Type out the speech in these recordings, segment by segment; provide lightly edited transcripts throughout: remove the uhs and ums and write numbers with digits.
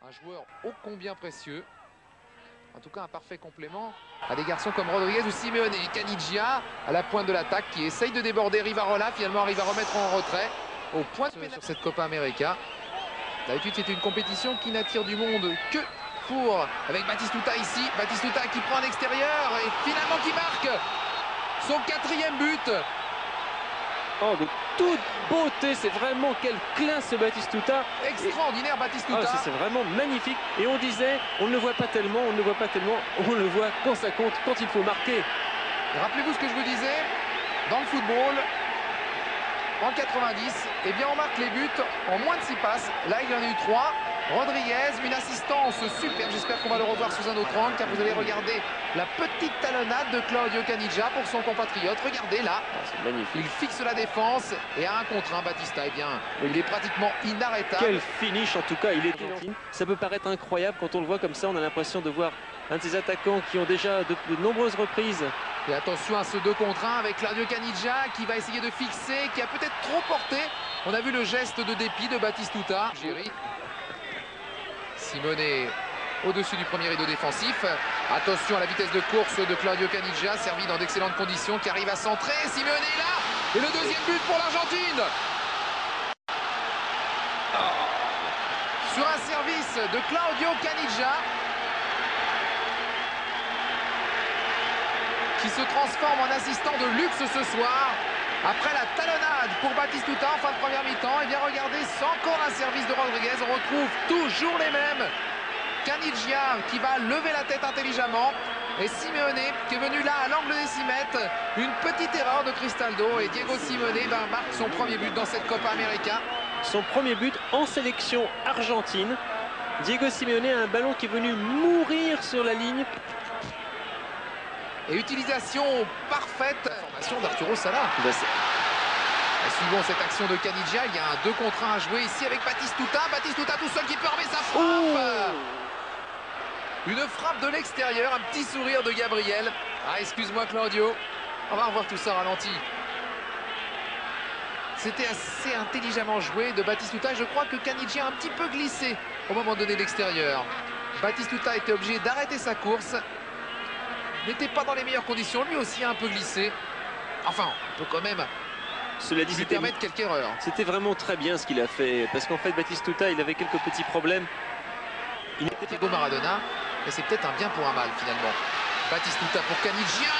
Un joueur ô combien précieux. En tout cas, un parfait complément à des garçons comme Rodriguez ou Simeone. Caniggia à la pointe de l'attaque qui essaye de déborder Rivarola. Finalement, arrive à remettre en retrait au point de sur cette Copa América. D'habitude, c'est une compétition qui n'attire du monde que pour... Avec Batistuta ici. Batistuta qui prend à l'extérieur et finalement qui marque son 4e but. Oh, de toute beauté, c'est vraiment quel clin ce Batistuta. Extraordinaire Batistuta. Oh, c'est vraiment magnifique. Et on disait, on ne le voit pas tellement, on ne le voit pas tellement, on le voit quand ça compte, quand il faut marquer. Rappelez-vous ce que je vous disais, dans le football, en 90, eh bien on marque les buts en moins de 6 passes. Là, il y en a eu 3. Rodriguez, une assistance super. J'espère qu'on va le revoir sous un autre angle, car vous allez regarder la petite talonnade de Claudio Caniggia pour son compatriote. Regardez là, c'est magnifique. Il fixe la défense et à 1 contre 1, Batista, eh bien, il est pratiquement inarrêtable. Quel finish en tout cas, il est argentine. Ça peut paraître incroyable quand on le voit comme ça, on a l'impression de voir un de ces attaquants qui ont déjà de nombreuses reprises. Et attention à ce 2 contre 1 avec Claudio Caniggia qui va essayer de fixer, qui a peut-être trop porté. On a vu le geste de dépit de Batistuta. Simeone au-dessus du premier rideau défensif. Attention à la vitesse de course de Claudio Caniggia, servi dans d'excellentes conditions, qui arrive à centrer. Simeone est là. Et le 2e but pour l'Argentine. Sur un service de Claudio Caniggia, qui se transforme en assistant de luxe ce soir. Après la talonnade pour Batistuta en fin de première mi-temps, et bien regardez, c'est encore un service de Rodriguez. On retrouve toujours les mêmes. Caniggia qui va lever la tête intelligemment. Et Simeone qui est venu là à l'angle des 6 mètres. Une petite erreur de Cristaldo. Et Diego Simeone marque son premier but dans cette Copa América. Son premier but en sélection argentine. Diego Simeone a un ballon qui est venu mourir sur la ligne. Et utilisation parfaite. Formation d'Arturo Sala. Suivons cette action de Caniggia. Il y a un 2 contre 1 à jouer ici avec Batistuta. Batistuta tout seul qui peut armer sa frappe. Une frappe de l'extérieur. Un petit sourire de Gabriel. Ah, excuse-moi Claudio. On va revoir tout ça ralenti. C'était assez intelligemment joué de Batistuta. Je crois que Caniggia a un petit peu glissé au moment donné de l'extérieur. Batistuta était obligé d'arrêter sa course. N'était pas dans les meilleures conditions, lui aussi a un peu glissé. Enfin, on peut quand même cela dit, lui permettre quelques erreurs. C'était vraiment très bien ce qu'il a fait, parce qu'en fait Batistuta, il avait quelques petits problèmes. Il était Diego Maradona, mais c'est peut-être un bien pour un mal finalement. Batistuta pour Caniggia.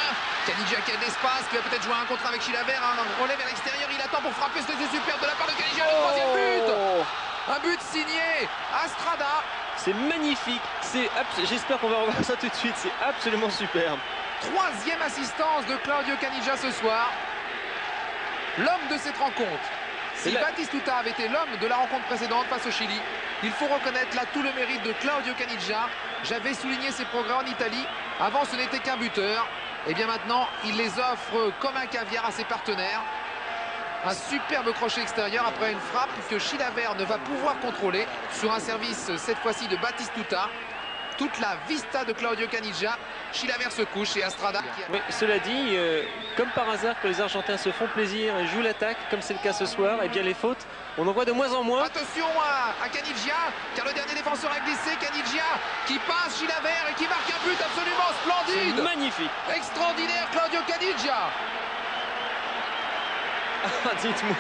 Caniggia qui a de l'espace, qui va peut-être jouer un contre avec Chilavert. Un relais vers l'extérieur, il attend pour frapper, c'est superbe de la part de Caniggia. Le 3e but. Un but signé Astrada. C'est magnifique, j'espère qu'on va revoir ça tout de suite, c'est absolument superbe. 3e assistance de Claudio Caniggia ce soir. L'homme de cette rencontre. Si Batistuta avait été l'homme de la rencontre précédente face au Chili, il faut reconnaître là tout le mérite de Claudio Caniggia. J'avais souligné ses progrès en Italie. Avant, ce n'était qu'un buteur. Et bien maintenant, il les offre comme un caviar à ses partenaires. Un superbe crochet extérieur après une frappe que Chilavert ne va pouvoir contrôler sur un service cette fois-ci de Batistuta. Toute la vista de Claudio Caniggia. Chilavert se couche et Astrada. Oui, cela dit, comme par hasard que les Argentins se font plaisir et jouent l'attaque, comme c'est le cas ce soir, et bien les fautes, on en voit de moins en moins. Attention à Caniggia, car le dernier défenseur a glissé. Caniggia qui passe Chilavert et qui marque un but absolument splendide. Magnifique. Extraordinaire Claudio Caniggia. Ah, dites-moi.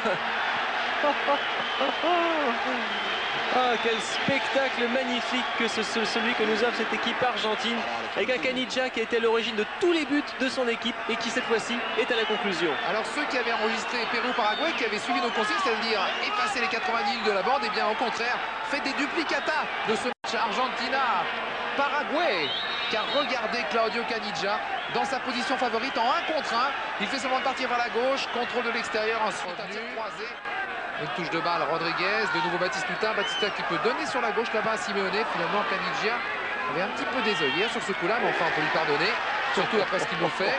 Ah, quel spectacle magnifique que celui que nous offre cette équipe argentine, avec un Caniggia qui a été à l'origine de tous les buts de son équipe et qui cette fois-ci est à la conclusion. Alors ceux qui avaient enregistré Pérou-Paraguay, qui avaient suivi nos consignes, c'est-à-dire effacer les 90 lignes de la bande, et bien au contraire, fait des duplicata de ce match Argentina-Paraguay. Car regardez Claudio Caniggia dans sa position favorite en 1 contre 1. Il fait seulement partir vers la gauche, contrôle de l'extérieur, ensuite un tir croisé. Une touche de balle, Rodriguez, de nouveau Batistuta. Batistuta qui peut donner sur la gauche là-bas à Simeone. Finalement, Caniggia avait un petit peu des œillères sur ce coup-là, mais enfin, on peut lui pardonner. Surtout après ce qu'ils l'ont fait.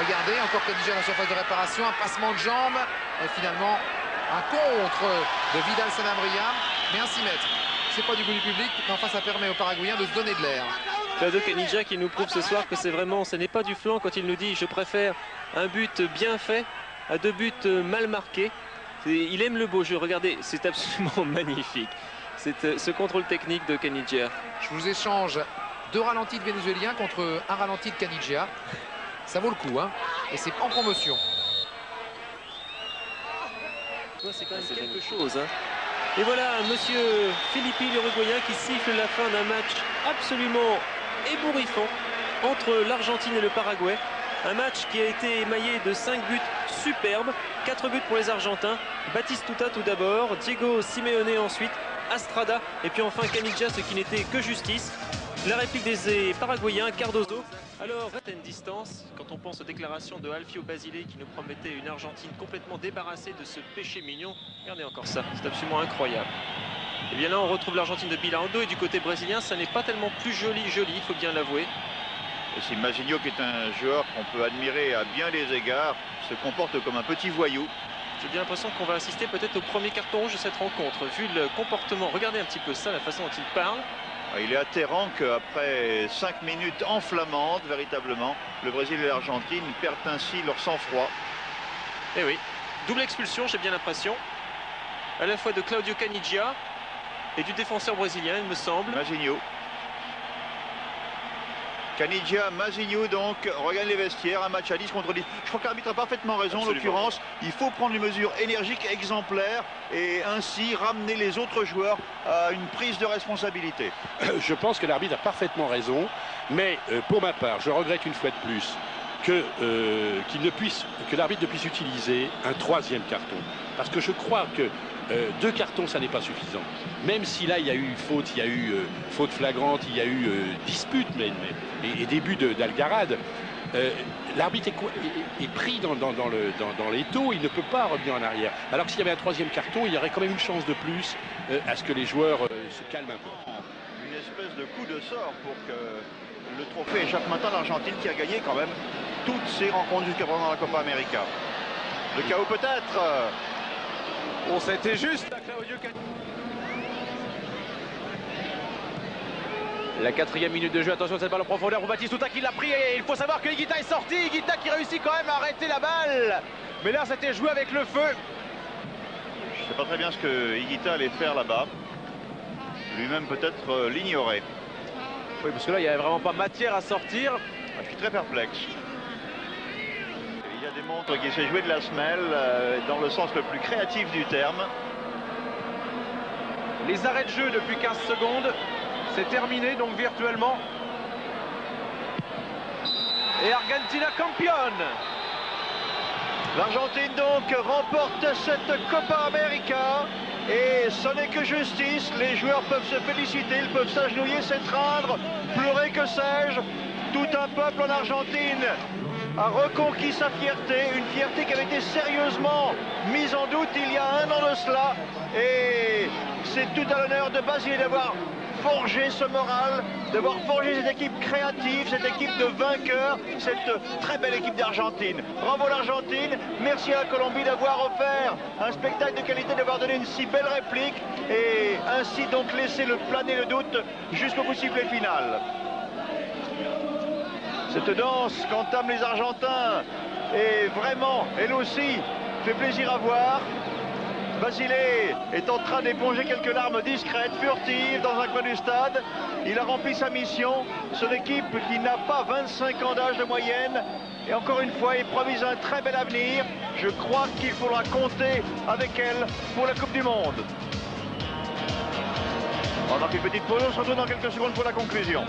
Regardez, encore Caniggia dans la surface de réparation, un passement de jambes. Et finalement, un contre de Vidal Sanabria, mais un 6 mètres. C'est pas du goût du public, mais enfin, ça permet aux Paraguayens de se donner de l'air. Claudio Caniggia qui nous prouve ce soir que c'est vraiment, ce n'est pas du flanc quand il nous dit je préfère un but bien fait à 2 buts mal marqués. Il aime le beau jeu. Regardez, c'est absolument magnifique. Ce contrôle technique de Caniggia. Je vous échange 2 ralentis de Vénézuéliens contre un ralenti de Caniggia. Ça vaut le coup, hein. Et c'est en promotion. C'est quand même quelque chose, hein. Et voilà, monsieur Filippi, l'Uruguayen, qui siffle la fin d'un match absolument ébouriffant entre l'Argentine et le Paraguay. Un match qui a été émaillé de 5 buts superbes, 4 buts pour les Argentins. Batistuta tout d'abord, Diego Simeone ensuite, Astrada et puis enfin Caniggia, ce qui n'était que justice. La réplique des Paraguayens, Cardozo. Alors, à une distance, quand on pense aux déclarations de Alfio Basile qui nous promettait une Argentine complètement débarrassée de ce péché mignon. Regardez encore ça, c'est absolument incroyable. Et bien là, on retrouve l'Argentine de Bilardo et du côté brésilien, ça n'est pas tellement plus joli, il faut bien l'avouer. Et c'est Mazinho qui est un joueur qu'on peut admirer à bien des égards, se comporte comme un petit voyou. J'ai bien l'impression qu'on va assister peut-être au premier carton rouge de cette rencontre, vu le comportement. Regardez un petit peu ça, la façon dont il parle. Il est atterrant qu'après 5 minutes enflammantes, véritablement, le Brésil et l'Argentine perdent ainsi leur sang-froid. Eh oui, double expulsion, j'ai bien l'impression, à la fois de Claudio Caniggia et du défenseur brésilien, il me semble. Mazinho. Caniggia, Mazinho donc regagne les vestiaires, un match à 10 contre 10. Je crois que l'arbitre a parfaitement raison. En l'occurrence, il faut prendre une mesure énergique, exemplaire et ainsi ramener les autres joueurs à une prise de responsabilité. Je pense que l'arbitre a parfaitement raison, mais pour ma part, je regrette une fois de plus que l'arbitre ne puisse utiliser un 3e carton. Parce que je crois que 2 cartons, ça n'est pas suffisant. Même si là, il y a eu faute, il y a eu faute flagrante, il y a eu dispute et début d'Algarade, l'arbitre est pris dans l'étau, il ne peut pas revenir en arrière. Alors que s'il y avait un 3e carton, il y aurait quand même une chance de plus à ce que les joueurs se calment un peu. Une espèce de coup de sort pour que le trophée échappe maintenant à l'Argentine qui a gagné quand même toutes ses rencontres jusqu'à présent dans la Copa América. Le chaos peut-être. Oh, ça a été juste. La 4e minute de jeu, attention cette balle en profondeur pour Batistuta qui l'a pris et il faut savoir que Higuita est sorti. Higuita qui réussit quand même à arrêter la balle. Mais là c'était joué avec le feu. Je ne sais pas très bien ce que Higuita allait faire là-bas. Lui-même peut-être l'ignorait. Oui, parce que là il n'y avait vraiment pas matière à sortir. Je suis très perplexe. Il y a des montres qui s'est joué de la semelle dans le sens le plus créatif du terme. Les arrêts de jeu depuis 15 secondes. C'est terminé donc virtuellement. Et Argentina championne. L'Argentine donc remporte cette Copa América. Et ce n'est que justice. Les joueurs peuvent se féliciter, ils peuvent s'agenouiller, s'étreindre, pleurer, que sais-je. Tout un peuple en Argentine a reconquis sa fierté, une fierté qui avait été sérieusement mise en doute il y a 1 an de cela. Et c'est tout à l'honneur de Basile d'avoir forgé ce moral, d'avoir forgé cette équipe créative, cette équipe de vainqueurs, cette très belle équipe d'Argentine. Bravo l'Argentine, merci à la Colombie d'avoir offert un spectacle de qualité, d'avoir donné une si belle réplique et ainsi donc laissé planer le doute jusqu'au coup de sifflet final. Cette danse qu'entament les Argentins est vraiment, elle aussi, fait plaisir à voir. Basile est en train d'éponger quelques larmes discrètes, furtives, dans un coin du stade. Il a rempli sa mission. Son équipe qui n'a pas 25 ans d'âge de moyenne. Et encore une fois, il promise un très bel avenir. Je crois qu'il faudra compter avec elle pour la Coupe du Monde. On marque une petite pause, on se retrouve dans quelques secondes pour la conclusion.